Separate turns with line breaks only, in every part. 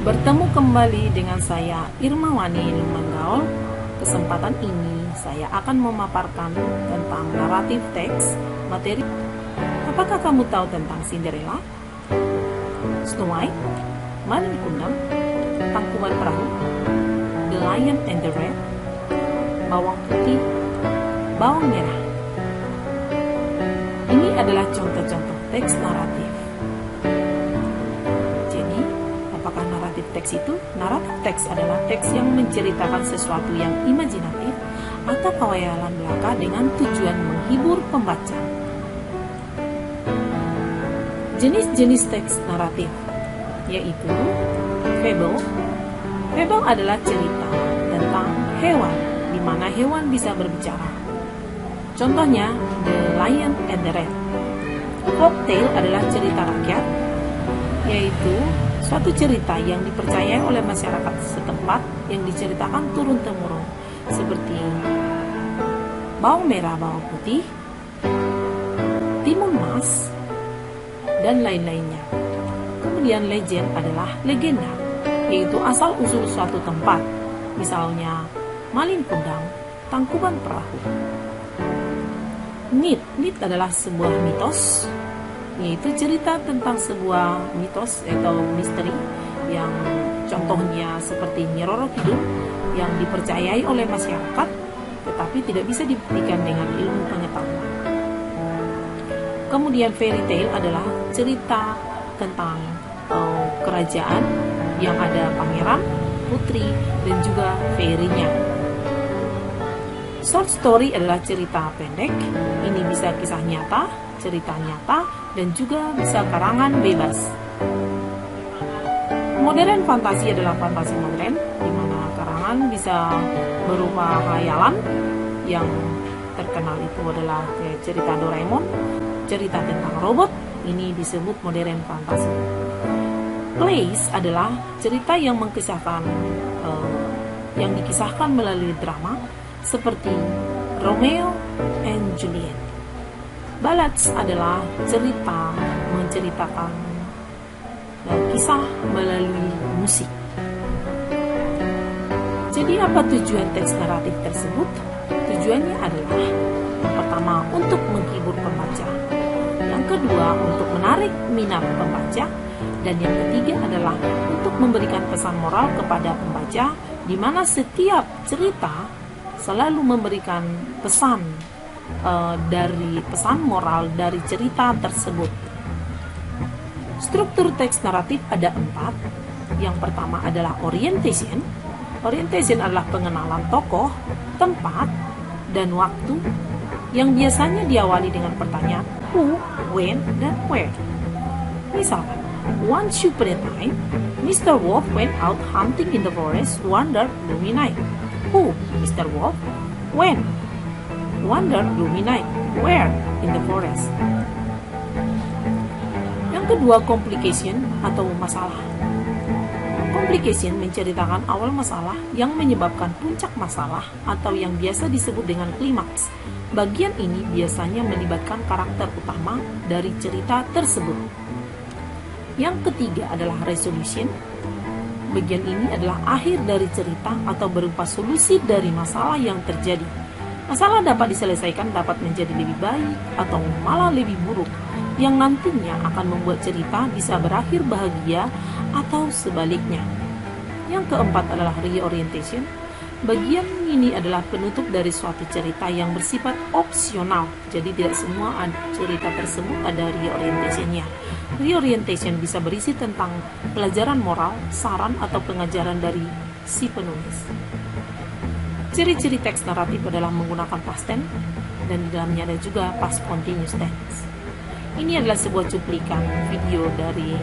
Bertemu kembali dengan saya Irmawani Lumanggaol. Kesempatan ini saya akan memaparkan tentang naratif teks materi. Apakah kamu tahu tentang Cinderella, Snow White, Malin Kundang, Tangkuban Perahu, The Lion and the Red, Bawang Putih, Bawang Merah? Ini adalah contoh-contoh teks naratif. Jadi, apakah naratif teks itu? Naratif teks adalah teks yang menceritakan sesuatu yang imajinatif atau khayalan belaka dengan tujuan menghibur pembaca. Jenis-jenis teks naratif yaitu fable. Fable adalah cerita tentang hewan, di mana hewan bisa berbicara. Contohnya, The Lion and the Red. Folktale adalah cerita rakyat, yaitu suatu cerita yang dipercayai oleh masyarakat setempat yang diceritakan turun-temurun, seperti Bawang Merah, Bawang Putih, Timun Mas, dan lain-lainnya. Kemudian legend adalah legenda, yaitu asal-usul suatu tempat, misalnya Malin Kundang, Tangkuban Perahu. Myth adalah sebuah mitos, yaitu cerita tentang sebuah mitos atau misteri yang contohnya seperti Nyi Roro Kidul yang dipercayai oleh masyarakat tetapi tidak bisa dibuktikan dengan ilmu pengetahuan. Kemudian fairy tale adalah cerita tentang kerajaan yang ada pangeran, putri, dan juga fairy-nya. Short story adalah cerita pendek. Ini bisa kisah nyata, cerita nyata, dan juga bisa karangan bebas. Modern fantasi adalah fantasi modern, di mana karangan bisa berupa khayalan. Yang terkenal itu adalah cerita Doraemon, cerita tentang robot, ini disebut modern fantasi. Plays adalah cerita yang yang dikisahkan melalui drama, seperti Romeo and Juliet. Ballads adalah cerita menceritakan kisah melalui musik. Jadi apa tujuan teks naratif tersebut? Tujuannya adalah yang pertama untuk menghibur pembaca, yang kedua untuk menarik minat pembaca, dan yang ketiga adalah untuk memberikan pesan moral kepada pembaca, di mana setiap cerita selalu memberikan pesan dari pesan moral dari cerita tersebut. Struktur teks naratif ada 4. Yang pertama adalah orientation. Orientation adalah pengenalan tokoh, tempat, dan waktu yang biasanya diawali dengan pertanyaan who, when, dan where. Misalkan, once upon a time, Mr. Wolf went out hunting in the forest one dark gloomy night. Who? Mr. Wolf. When? One dark gloomy night. Where? In the forest. Yang kedua, complication atau masalah. Complication menceritakan awal masalah yang menyebabkan puncak masalah atau yang biasa disebut dengan klimaks. Bagian ini biasanya melibatkan karakter utama dari cerita tersebut. Yang ketiga adalah resolution. Bagian ini adalah akhir dari cerita atau berupa solusi dari masalah yang terjadi. Masalah dapat diselesaikan, dapat menjadi lebih baik atau malah lebih buruk, yang nantinya akan membuat cerita bisa berakhir bahagia atau sebaliknya. Yang keempat adalah reorientation. Bagian ini adalah penutup dari suatu cerita yang bersifat opsional. Jadi tidak semua cerita tersebut ada reorientationnya. Reorientation bisa berisi tentang pelajaran moral, saran, atau pengajaran dari si penulis. Ciri-ciri teks naratif adalah menggunakan past tense, dan di dalamnya ada juga past continuous tense. Ini adalah sebuah cuplikan video dari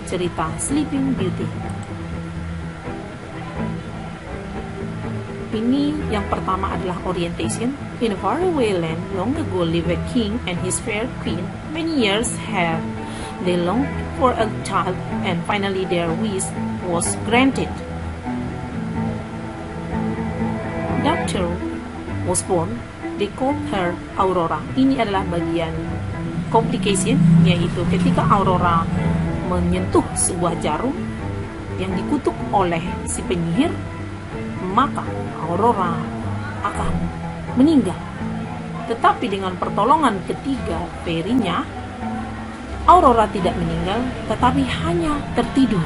cerita Sleeping Beauty. Ini yang pertama adalah orientation. In a faraway land, long ago lived a king and his fair queen. Many years had they longed for a child, and finally their wish was granted. Daughter was born. They called her Aurora. Ini adalah bagian complication, yaitu ketika Aurora menyentuh sebuah jarum, yang dikutuk oleh si penyihir, maka Aurora akan meninggal. Tetapi dengan pertolongan ketiga perinya, Aurora tidak meninggal, tetapi hanya tertidur.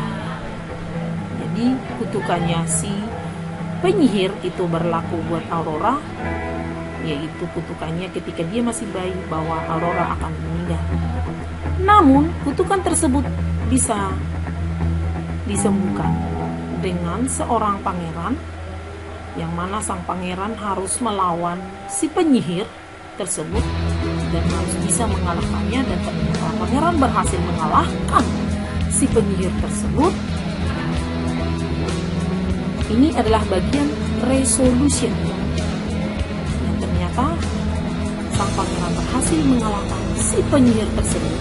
Jadi kutukannya si penyihir itu berlaku buat Aurora, yaitu kutukannya ketika dia masih bayi bahwa Aurora akan meninggal. Namun kutukan tersebut bisa disembuhkan dengan seorang pangeran, yang mana sang pangeran harus melawan si penyihir tersebut dan harus bisa mengalahkannya, dan ternyata pangeran berhasil mengalahkan si penyihir tersebut. Ini adalah bagian resolution yang ternyata sang pangeran berhasil mengalahkan si penyihir tersebut.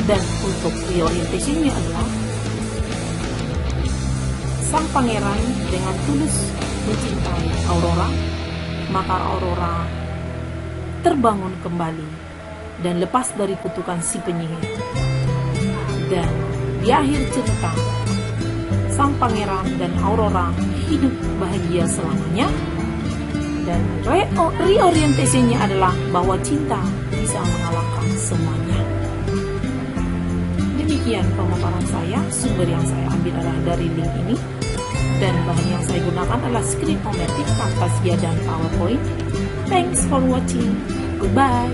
Dan untuk reorientasinya adalah sang pangeran dengan tulus mencintai Aurora, maka Aurora terbangun kembali dan lepas dari kutukan si penyihir. Dan di akhir cerita, sang pangeran dan Aurora hidup bahagia selamanya. Dan reorientasinya adalah bahwa cinta bisa mengalahkan semuanya. Demikian pemaparan saya. Sumber yang saya ambil adalah dari link ini, dan bahan yang saya gunakan adalah Screen-O-Matic, Camtasia, dan PowerPoint. Thanks for watching. Goodbye.